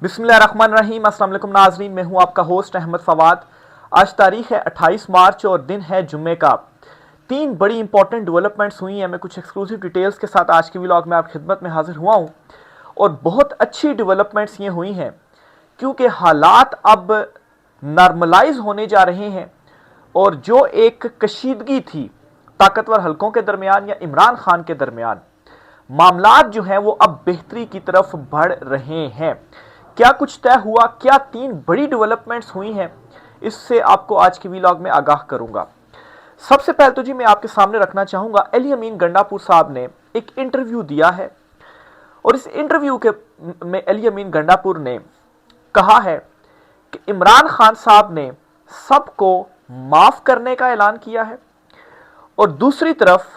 बिस्मिल्लाहिर्रहमानिर्रहीम। अस्सलाम वालेकुम नाज़रीन, मैं हूं आपका होस्ट अहमद फवाद। आज तारीख है 28 मार्च और दिन है जुम्मे का। तीन बड़ी इंपॉर्टेंट डेवलपमेंट्स हुई हैं। मैं कुछ एक्सक्लूसिव डिटेल्स के साथ आज की व्लॉग में आपकी खिदमत में हाजिर हुआ हूं और बहुत अच्छी डेवलपमेंट्स ये हुई हैं क्योंकि हालात अब नॉर्मलाइज होने जा रहे हैं और जो एक कशीदगी थी ताकतवर हलकों के दरमियान या इमरान खान के दरमियान, मामलात जो हैं वो अब बेहतरी की तरफ बढ़ रहे हैं। क्या कुछ तय हुआ, क्या तीन बड़ी डेवलपमेंट्स हुई हैं, इससे आपको आज की व्लॉग में आगाह करूंगा। सबसे पहले तो जी मैं आपके सामने रखना चाहूंगा, अली अमीन गंडापुर साहब ने एक इंटरव्यू दिया है और इस इंटरव्यू के में अली अमीन गंडापुर ने कहा है कि इमरान खान साहब ने सबको माफ करने का ऐलान किया है और दूसरी तरफ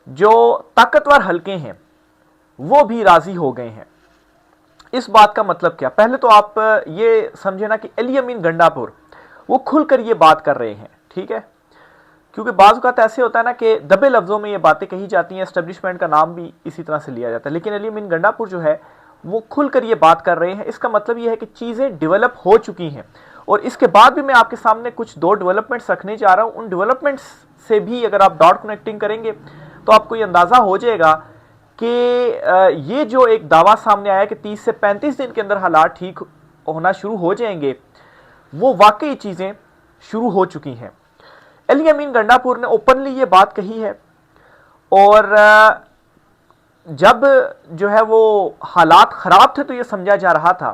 जो ताकतवर हलके हैं वो भी राजी हो गए हैं। इस बात का मतलब क्या? पहले तो आप ये समझे ना कि अली अमीन गंडापुर वो खुलकर ये बात कर रहे हैं, ठीक है, क्योंकि बाज़ औक़ात ऐसे होता है ना कि दबे लफ्ज़ों में ये बातें कही जाती हैं, एस्टेब्लिशमेंट का नाम भी इसी तरह से लिया जाता है, लेकिन अली अमीन गंडापुर जो है वो खुलकर ये बात कर रहे हैं। इसका मतलब ये है कि चीज़ें डेवलप हो चुकी हैं और इसके बाद भी मैं आपके सामने कुछ दो डेवलपमेंट्स रखने जा रहा हूँ। उन डेवलपमेंट्स से भी अगर आप डॉट कनेक्टिंग करेंगे तो आपको ये अंदाज़ा हो जाएगा कि ये जो एक दावा सामने आया कि 30 से 35 दिन के अंदर हालात ठीक होना शुरू हो जाएंगे, वो वाकई चीज़ें शुरू हो चुकी हैं। अली अमीन गंडापुर ने ओपनली ये बात कही है और जब जो है वो हालात ख़राब थे तो ये समझा जा रहा था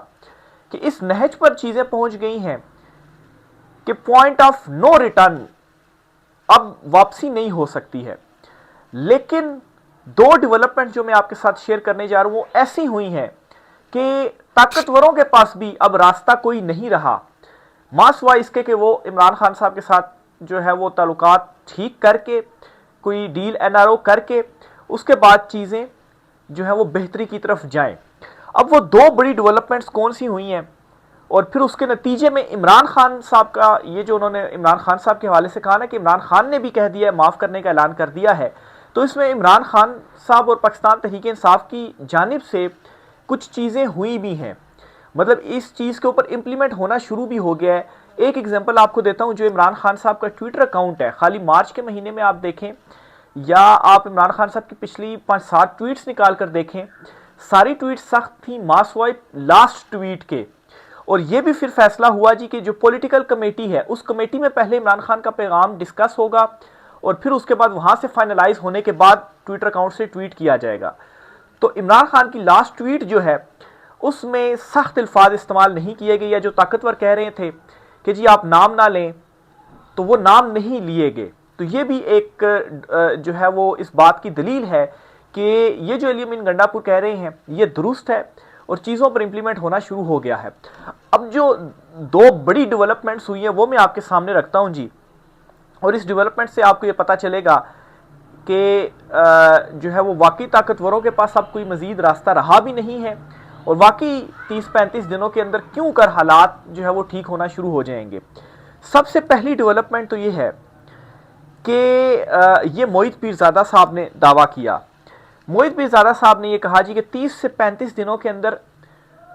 कि इस नहज पर चीज़ें पहुंच गई हैं कि पॉइंट ऑफ नो रिटर्न, अब वापसी नहीं हो सकती है। लेकिन दो डेवलपमेंट जो मैं आपके साथ शेयर करने जा रहा हूं वो ऐसी हुई हैं कि ताकतवरों के पास भी अब रास्ता कोई नहीं रहा, मासवा इसके कि वो इमरान खान साहब के साथ जो है वो ताल्लुकात ठीक करके कोई डील एनआरओ करके उसके बाद चीज़ें जो है वो बेहतरी की तरफ जाएं। अब वो दो बड़ी डेवलपमेंट्स कौन सी हुई हैं और फिर उसके नतीजे में इमरान खान साहब का ये जो उन्होंने इमरान खान साहब के हवाले से कहा ना कि इमरान खान ने भी कह दिया है, माफ़ करने का ऐलान कर दिया है, तो इसमें इमरान खान साहब और पाकिस्तान तहरीक इंसाफ की जानिब से कुछ चीज़ें हुई भी हैं, मतलब इस चीज़ के ऊपर इम्प्लीमेंट होना शुरू भी हो गया है। एक एग्जांपल आपको देता हूं, जो इमरान खान साहब का ट्विटर अकाउंट है, खाली मार्च के महीने में आप देखें या आप इमरान खान साहब की पिछली 5-7 ट्वीट्स निकाल कर देखें, सारी ट्वीट सख्त थी मासवाइप लास्ट ट्वीट के। और यह भी फिर फैसला हुआ जी कि जो पॉलिटिकल कमेटी है उस कमेटी में पहले इमरान खान का पैगाम डिस्कस होगा और फिर उसके बाद वहां से फाइनलाइज होने के बाद ट्विटर अकाउंट से ट्वीट किया जाएगा। तो इमरान खान की लास्ट ट्वीट जो है उसमें सख्त अल्फाज इस्तेमाल नहीं किए गए, या जो ताकतवर कह रहे थे कि जी आप नाम ना लें तो वो नाम नहीं लिए गए। तो ये भी एक जो है वो इस बात की दलील है कि ये जो अली अमीन गंडापुर कह रहे हैं ये दुरुस्त है और चीज़ों पर इंप्लीमेंट होना शुरू हो गया है। अब जो दो बड़ी डेवलपमेंट्स हुई हैं वो मैं आपके सामने रखता हूं जी, और इस डेवलपमेंट से आपको ये पता चलेगा कि जो है वो वाकई ताकतवरों के पास अब कोई मजीद रास्ता रहा भी नहीं है और वाकई 30-35 दिनों के अंदर क्यों कर हालात जो है वो ठीक होना शुरू हो जाएंगे। सबसे पहली डेवलपमेंट तो ये है कि ये मोहित पीरजादा साहब ने दावा किया। मोहित पीरजादा साहब ने ये कहा जी कि 30 से 35 दिनों के अंदर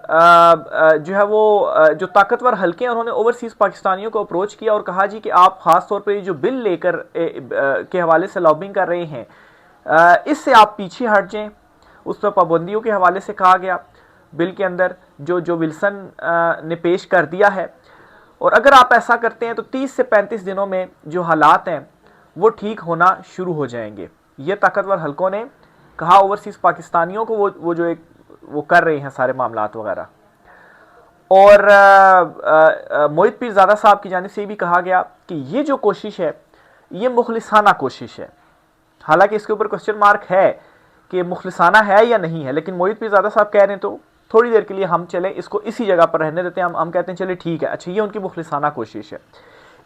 जो है वो जो ताकतवर हलके हैं उन्होंने ओवरसीज पाकिस्तानियों को अप्रोच किया और कहा जी कि आप खास तौर पर जो बिल लेकर के हवाले से लॉबिंग कर रहे हैं इससे आप पीछे हट जाएं। उस पर पाबंदियों के हवाले से कहा गया बिल के अंदर जो विल्सन ने पेश कर दिया है, और अगर आप ऐसा करते हैं तो 30 से 35 दिनों में जो हालात हैं वो ठीक होना शुरू हो जाएंगे। ये ताकतवर हलकों ने कहा ओवरसीज पाकिस्तानियों को, वो जो एक वो कर रहे हैं सारे मामलात वगैरह। और मोहित पीरजादा साहब की जानिब से भी कहा गया कि ये जो कोशिश है ये मुखलिसाना कोशिश है। हालांकि इसके ऊपर क्वेश्चन मार्क है कि मुखलिसाना है या नहीं है, लेकिन मोहित पीरजादा साहब कह रहे हैं तो थोड़ी देर के लिए हम चले इसको इसी जगह पर रहने देते हैं, हम कहते हैं चले ठीक है, अच्छा ये उनकी मुखलिसाना कोशिश है।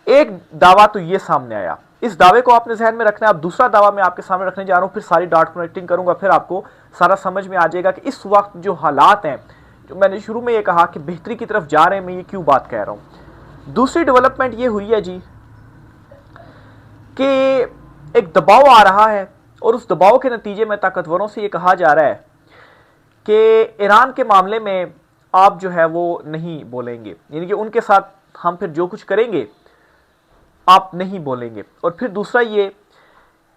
एक दावा तो ये सामने आया, इस दावे को आपने जहन में रखना है। अब दूसरा दावा मैं आपके सामने रखने जा रहा हूं, फिर सारी डॉट कनेक्टिंग करूंगा, फिर आपको सारा समझ में आ जाएगा कि इस वक्त जो हालात हैं, जो मैंने शुरू में ये कहा कि बेहतरी की तरफ जा रहे हैं, मैं ये क्यों बात कह रहा हूं। दूसरी डेवलपमेंट ये हुई है जी कि एक दबाव आ रहा है और उस दबाव के नतीजे में ताकतवरों से ये कहा जा रहा है कि ईरान के मामले में आप जो है वो नहीं बोलेंगे, यानी कि उनके साथ हम फिर जो कुछ करेंगे आप नहीं बोलेंगे। और फिर दूसरा ये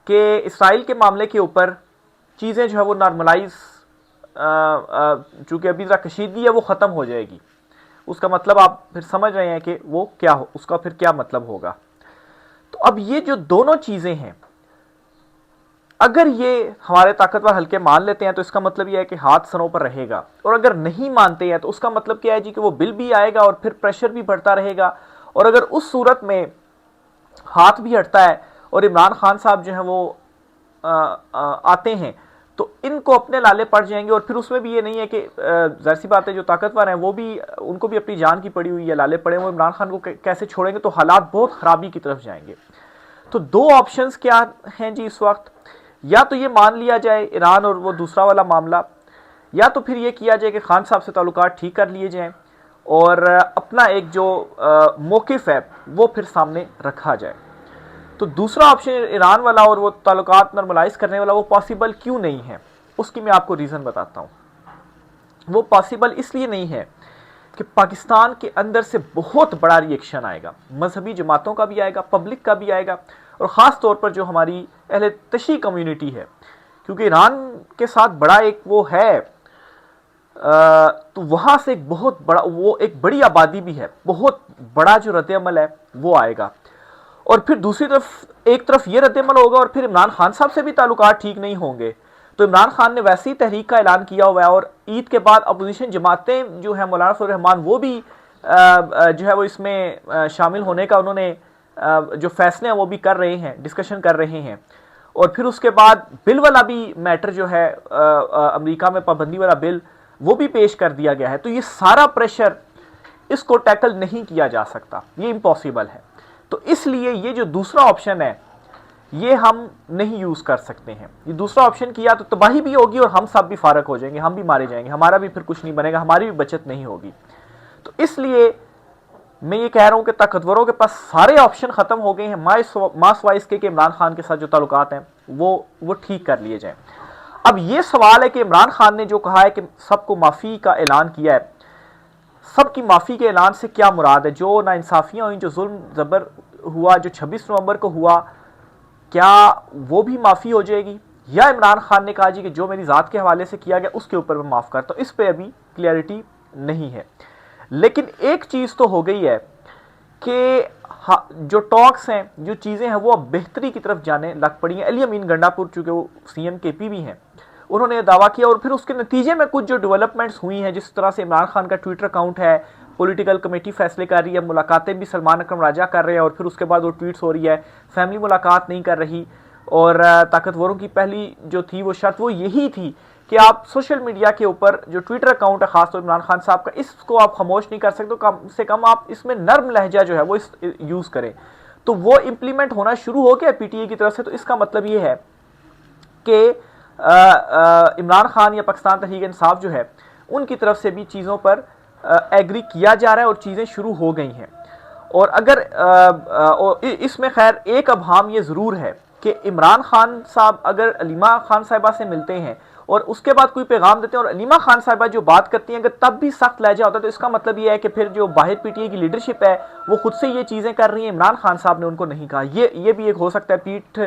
कि इसराइल के मामले के ऊपर चीज़ें जो है वो नॉर्मलाइज, चूँकि अभी ज़रा कशीदगी है वो ख़त्म हो जाएगी। उसका मतलब आप फिर समझ रहे हैं कि वो क्या हो, उसका फिर क्या मतलब होगा। तो अब ये जो दोनों चीज़ें हैं, अगर ये हमारे ताकतवर हल्के मान लेते हैं तो इसका मतलब यह है कि हाथ सरों पर रहेगा, और अगर नहीं मानते हैं तो उसका मतलब क्या है जी कि वो बिल भी आएगा और फिर प्रेशर भी बढ़ता रहेगा। और अगर उस सूरत में हाथ भी हटता है और इमरान खान साहब जो हैं वो आते हैं तो इनको अपने लाले पड़ जाएंगे। और फिर उसमें भी ये नहीं है कि जाहिर सी बात है जो ताकतवर हैं वो भी, उनको भी अपनी जान की पड़ी हुई है, लाले पड़े, वो इमरान खान को कैसे छोड़ेंगे, तो हालात बहुत खराबी की तरफ जाएंगे। तो दो ऑप्शंस क्या हैं जी इस वक्त, या तो ये मान लिया जाए ईरान और वो दूसरा वाला मामला, या तो फिर ये किया जाए कि खान साहब से ताल्लुकात ठीक कर लिए जाएं और अपना एक जो मौक़िफ़ है वो फिर सामने रखा जाए। तो दूसरा ऑप्शन ईरान वाला और वो ताल्लुकात नॉर्मलाइज करने वाला वो पॉसिबल क्यों नहीं है, उसकी मैं आपको रीज़न बताता हूँ। वो पॉसिबल इसलिए नहीं है कि पाकिस्तान के अंदर से बहुत बड़ा रिएक्शन आएगा, मजहबी जमातों का भी आएगा, पब्लिक का भी आएगा, और ख़ास तौर पर जो हमारी अहले तशी कम्युनिटी है, क्योंकि ईरान के साथ बड़ा एक वो है, तो वहाँ से एक बहुत बड़ा, वो एक बड़ी आबादी भी है, बहुत बड़ा जो रद्द-ए-अमल है वो आएगा। और फिर दूसरी तरफ एक तरफ ये रद्द-ए-अमल होगा और फिर इमरान खान साहब से भी ताल्लुकात ठीक नहीं होंगे। तो इमरान खान ने वैसे ही तहरीक का ऐलान किया हुआ है, और ईद के बाद अपोजिशन जमातें जो है, मौलाना फजल रहमान, वो भी जो है वो इसमें शामिल होने का उन्होंने जो फैसले हैं वो भी कर रहे हैं, डिस्कशन कर रहे हैं। और फिर उसके बाद बिल वाला भी मैटर जो है, अमेरिका में पाबंदी वाला बिल, वो भी पेश कर दिया गया है। तो ये सारा प्रेशर, इसको टैकल नहीं किया जा सकता, ये इम्पॉसिबल है। तो इसलिए ये जो दूसरा ऑप्शन है ये हम नहीं यूज़ कर सकते हैं। ये दूसरा ऑप्शन किया तो तबाही भी होगी और हम सब भी फारक हो जाएंगे, हम भी मारे जाएंगे, हमारा भी फिर कुछ नहीं बनेगा, हमारी भी बचत नहीं होगी। तो इसलिए मैं ये कह रहा हूं कि ताकतवरों के पास सारे ऑप्शन खत्म हो गए हैं, मास वाइस के इमरान खान के साथ जो ताल्लुकात हैं वो ठीक कर लिए जाएं। अब ये सवाल है कि इमरान खान ने जो कहा है कि सबको माफ़ी का ऐलान किया है, सबकी माफ़ी के ऐलान से क्या मुराद है? जो नाइंसाफ़ियाँ हुई, जो जुल्म ज़बर हुआ, जो 26 नवंबर को हुआ, क्या वो भी माफ़ी हो जाएगी? या इमरान खान ने कहा जी कि जो मेरी ज़ात के हवाले से किया गया उसके ऊपर मैं माफ़ करता हूँ? इस पर अभी क्लियरिटी नहीं है। लेकिन एक चीज़ तो हो गई है कि जो टॉक्स हैं, जो चीज़ें हैं, वो अब बेहतरी की तरफ जाने लग पड़ी हैं। अली अमीन गंडापुर, चूँकि वो CM KP भी हैं, उन्होंने दावा किया, और फिर उसके नतीजे में कुछ जो डेवलपमेंट्स हुई हैं, जिस तरह से इमरान खान का ट्विटर अकाउंट है, पॉलिटिकल कमेटी फैसले कर रही है, मुलाकातें भी सलमान अकरम राजा कर रहे हैं, और फिर उसके बाद वो ट्वीट्स हो रही है फैमिली मुलाकात नहीं कर रही। और ताकतवरों की पहली जो थी वो शर्त वो यही थी कि आप सोशल मीडिया के ऊपर जो ट्विटर अकाउंट है, खासतौर इमरान खान साहब का, इसको आप खामोश नहीं कर सकते, तो कम से कम आप इसमें नर्म लहजा जो है वो यूज़ करें। तो वो इम्प्लीमेंट होना शुरू हो गया PTA की तरफ से। तो इसका मतलब ये है कि इमरान खान या पाकिस्तान तहरीक इंसाफ जो है, उनकी तरफ से भी चीज़ों पर एग्री किया जा रहा है और चीज़ें शुरू हो गई हैं। और अगर इसमें खैर एक अबहाम ये ज़रूर है कि इमरान खान साहब अगर अलीमा खान साहिबा से मिलते हैं और उसके बाद कोई पैगाम देते हैं और अलीमा खान साहिबा जो बात करती हैं अगर तब भी सख्त लहजा होता है, तो इसका मतलब ये है कि फिर जो बाहर PTA की लीडरशिप है वो खुद से ये चीज़ें कर रही हैं, इमरान खान साहब ने उनको नहीं कहा। ये भी एक हो सकता है, पीठ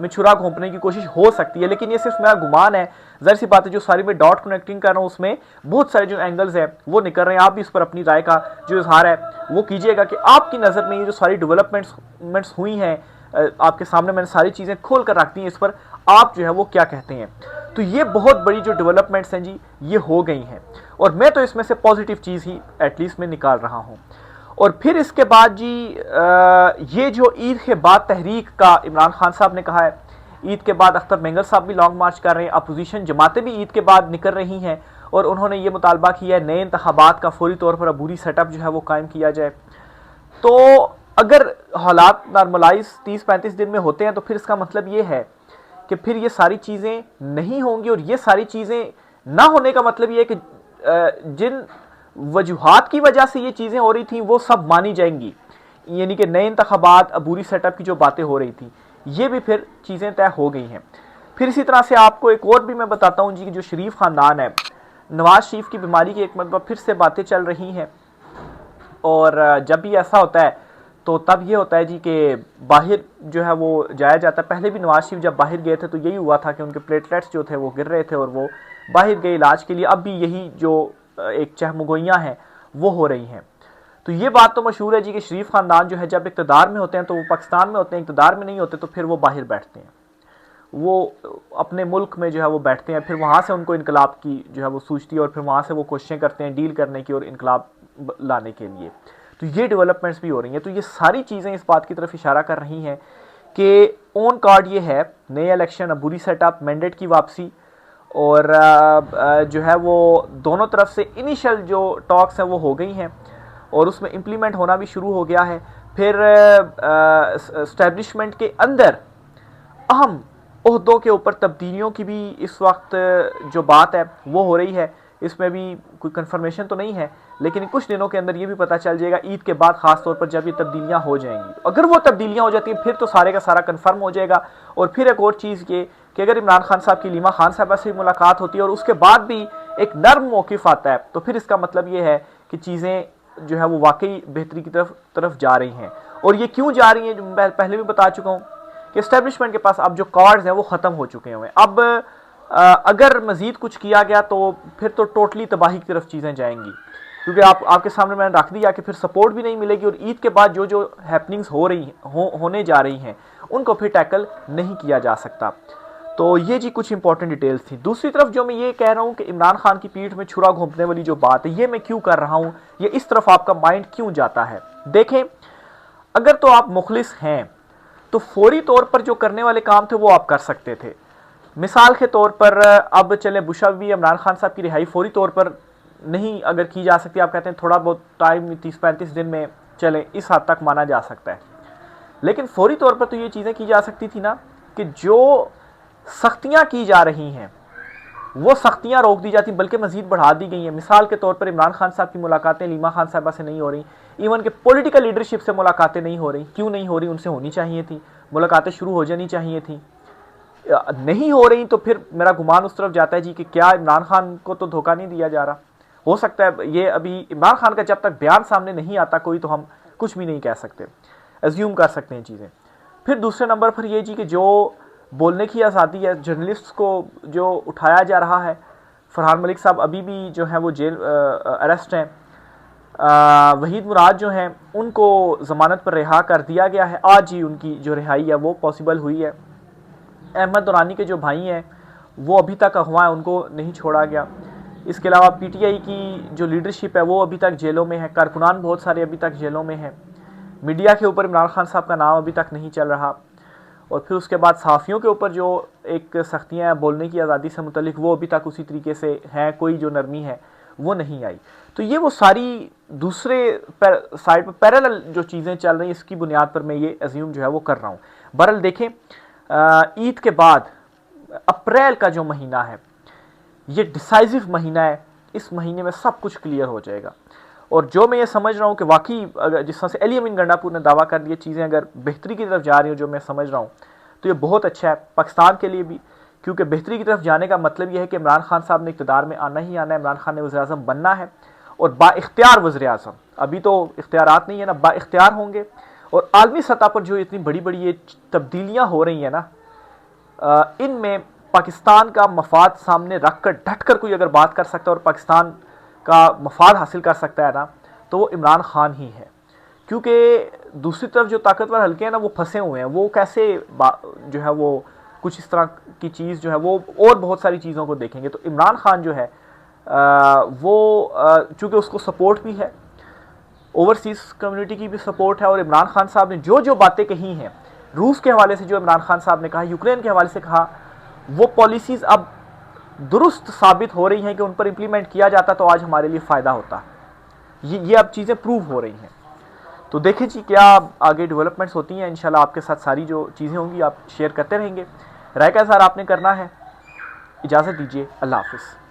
में छुरा घोंपने की कोशिश हो सकती है, लेकिन ये सिर्फ मेरा गुमान है। ज़ाहिर सी बात है, जो सारी मैं डॉट कनेक्टिंग कर रहा हूँ उसमें बहुत सारे जो एंगल्स हैं वो निकल रहे हैं। आप भी इस पर अपनी राय का जो इजहार है वो कीजिएगा कि आपकी नज़र में ये जो सारी डेवलपमेंट्स हुई हैं, आपके सामने मैंने सारी चीज़ें खोल कर रख दी हैं, इस पर आप जो है वो क्या कहते हैं। तो ये बहुत बड़ी जो डेवलपमेंट्स हैं जी, ये हो गई हैं, और मैं तो इसमें से पॉजिटिव चीज़ ही एटलीस्ट मैं निकाल रहा हूँ। और फिर इसके बाद जी ये जो ईद के बाद तहरीक का इमरान खान साहब ने कहा है, ईद के बाद अख्तर मेंगल साहब भी लॉन्ग मार्च कर रहे हैं, अपोजिशन जमातें भी ईद के बाद निकल रही हैं, और उन्होंने ये मुतालबा किया है नए इंतखाबात का फौरी तौर पर अबूरी सेटअप जो है वो कायम किया जाए। तो अगर हालात नॉर्मलाइज 30-35 दिन में होते हैं तो फिर इसका मतलब ये है कि फिर ये सारी चीज़ें नहीं होंगी, और ये सारी चीज़ें ना होने का मतलब ये है कि जिन वजूहात की वजह से ये चीज़ें हो रही थी वो सब मानी जाएंगी, यानी कि नए इंतखाबात, अबूरी सेटअप की जो बातें हो रही थी ये भी फिर चीज़ें तय हो गई हैं। फिर इसी तरह से आपको एक और भी मैं बताता हूँ जी कि जो शरीफ ख़ानदान है, नवाज शरीफ की बीमारी की एक मरतबा फिर से बातें चल रही हैं, और जब भी ऐसा होता है तो तब ये होता है जी कि बाहर जो है वो जाया जाता है। पहले भी नवाज शरीफ जब बाहर गए थे तो यही हुआ था कि उनके प्लेटलेट्स जो थे वो गिर रहे थे और वो बाहर गए इलाज के लिए। अब भी यही जो एक चहमुगोइयाँ हैं वो हो रही हैं। तो ये बात तो मशहूर है जी कि शरीफ खानदान जो है जब इक़्तिदार में होते हैं तो वो पाकिस्तान में होते हैं, इक़्तिदार में नहीं होते तो फिर वो बाहर बैठते हैं, वो अपने मुल्क में जो है वो बैठते हैं, फिर वहाँ से उनको इनकलाब की जो है वो सूझती है और फिर वहाँ से वो कोशिशें करते हैं डील करने की और इनकलाब लाने के लिए। तो ये डेवलपमेंट्स भी हो रही हैं। तो ये सारी चीज़ें इस बात की तरफ इशारा कर रही हैं कि ऑन कार्ड ये है नए इलेक्शन, अबूरी सेटअप, मैंडेट की वापसी, और जो है वो दोनों तरफ से इनिशियल जो टॉक्स हैं वो हो गई हैं और उसमें इम्प्लीमेंट होना भी शुरू हो गया है। फिर एस्टेब्लिशमेंट के अंदर अहम ओहदों के ऊपर तब्दीलियों की भी इस वक्त जो बात है वो हो रही है। इसमें भी कोई कंफर्मेशन तो नहीं है, लेकिन कुछ दिनों के अंदर ये भी पता चल जाएगा, ईद के बाद खास तौर पर जब ये तब्दीलियां हो जाएंगी। अगर वो तब्दीलियां हो जाती हैं फिर तो सारे का सारा कंफर्म हो जाएगा। और फिर एक और चीज़ ये कि अगर इमरान खान साहब की लीमा खान साहबा से मुलाकात होती है और उसके बाद भी एक नर्म मौक़िफ़ आता है तो फिर इसका मतलब ये है कि चीज़ें जो है वो वाकई बेहतरी की तरफ जा रही हैं। और ये क्यों जा रही हैं, जो मैं पहले भी बता चुका हूँ कि एस्टेब्लिशमेंट के पास अब जो कार्ड्स हैं वो ख़त्म हो चुके हैं। अब अगर मज़ीद कुछ किया गया तो फिर तो टोटली तबाही की तरफ चीज़ें जाएंगी, क्योंकि आपके सामने मैंने रख दिया कि फिर सपोर्ट भी नहीं मिलेगी और ईद के बाद जो हैपनिंग्स होने जा रही हैं उनको फिर टैकल नहीं किया जा सकता। तो ये जी कुछ इंपॉर्टेंट डिटेल्स थी। दूसरी तरफ जो मैं ये कह रहा हूँ कि इमरान खान की पीठ में छुरा घोंपने वाली जो बात है ये मैं क्यों कर रहा हूँ, ये इस तरफ आपका माइंड क्यों जाता है। देखें, अगर तो आप मुखलिस हैं तो फौरी तौर पर जो करने वाले काम थे वो आप कर सकते थे। मिसाल के तौर पर अब चले बुशा भी इमरान खान साहब की रिहाई फौरी तौर पर नहीं अगर की जा सकती, आप कहते हैं थोड़ा बहुत टाइम 30-35 दिन में चले, इस हद तक माना जा सकता है। लेकिन फौरी तौर पर तो ये चीज़ें की जा सकती थी ना कि जो सख्तियाँ की जा रही हैं वो सख्तियाँ रोक दी जाती, बल्कि मज़ीद बढ़ा दी गई हैं। मिसाल के तौर पर इमरान खान साहब की मुलाकातें लीमा खान साहबा से नहीं हो रही, इवन के पॉलिटिकल लीडरशिप से मुलाकातें नहीं हो रही। क्यों नहीं हो रही? उनसे होनी चाहिए थी, मुलाकातें शुरू हो जानी चाहिए थी। नहीं हो रही तो फिर मेरा गुमान उस तरफ जाता है जी कि क्या इमरान खान को तो धोखा नहीं दिया जा रहा। हो सकता है ये अभी इमरान खान का जब तक बयान सामने नहीं आता कोई, तो हम कुछ भी नहीं कह सकते, एज्यूम कर सकते हैं चीज़ें। फिर दूसरे नंबर पर ये जी कि जो बोलने की आज़ादी है, जर्नलिस्ट को जो उठाया जा रहा है, फरहान मलिक साहब अभी भी जो है वो जेल अरेस्ट हैं, वहीद मुराद जो हैं उनको ज़मानत पर रिहा कर दिया गया है, आज ही उनकी जो रिहाई है वो पॉसिबल हुई है। अहमद दुरानी के जो भाई हैं वो अभी तक अगवा है, उनको नहीं छोड़ा गया। इसके अलावा पीटीआई की जो लीडरशिप है वो अभी तक जेलों में है, कारकुनान बहुत सारे अभी तक जेलों में हैं। मीडिया के ऊपर इमरान खान साहब का नाम अभी तक नहीं चल रहा। और फिर उसके बाद सहाफ़ियों के ऊपर जो एक सख्तियाँ हैं बोलने की आज़ादी से मुतलिक, वो अभी तक उसी तरीके से हैं, कोई जो नरमी है वो नहीं आई। तो ये वो सारी दूसरे साइड पर पैरेलल जो चीज़ें चल रही हैं, इसकी बुनियाद पर मैं ये अज्यूम जो है वो कर रहा हूँ। बहरहाल देखें, ईद के बाद अप्रैल का जो महीना है ये डिसाइसिव महीना है। इस महीने में सब कुछ क्लियर हो जाएगा। और जो मैं ये समझ रहा हूँ कि वाकई अगर जिस तरह से अली अमीन गंडापुर ने दावा कर दिया, चीज़ें अगर बेहतरी की तरफ जा रही हो, जो मैं समझ रहा हूँ, तो ये बहुत अच्छा है पाकिस्तान के लिए भी, क्योंकि बेहतरी की तरफ जाने का मतलब ये है कि इमरान खान साहब ने इक़्तिदार में आना ही आना है, इमरान खान ने वज़ीर-ए-आज़म बनना है और बाइख्तियार वज़ीर-ए-आज़म। अभी तो इख्तियारात नहीं है ना, बाइख्तियार होंगे। और आलमी सतह पर जो इतनी बड़ी बड़ी ये तब्दीलियाँ हो रही हैं ना, इनमें पाकिस्तान का मफाद सामने रख कर डट कर कोई अगर बात कर सकता है और पाकिस्तान का मफाद हासिल कर सकता है ना, तो वो इमरान खान ही है। क्योंकि दूसरी तरफ जो ताकतवर हल्के हैं ना वो फंसे हुए हैं, वो कैसे जो है वो कुछ इस तरह की चीज़ जो है वो और बहुत सारी चीज़ों को देखेंगे। तो इमरान खान जो है वो चूँकि उसको सपोर्ट भी है, ओवरसीज़ कम्युनिटी की भी सपोर्ट है, और इमरान खान साहब ने जो जो बातें कही हैं, रूस के हवाले से जो इमरान खान साहब ने कहा, यूक्रेन के हवाले से कहा, वो पॉलिसीज़ अब दुरुस्त साबित हो रही हैं कि उन पर इम्प्लीमेंट किया जाता तो आज हमारे लिए फ़ायदा होता। ये अब चीज़ें प्रूव हो रही हैं। तो देखें जी क्या आगे डेवलपमेंट्स होती हैं। इंशाल्लाह आपके साथ सारी जो चीज़ें होंगी आप शेयर करते रहेंगे। राय का इज़हार आपने करना है। इजाज़त दीजिए, अल्लाह हाफ़िज़।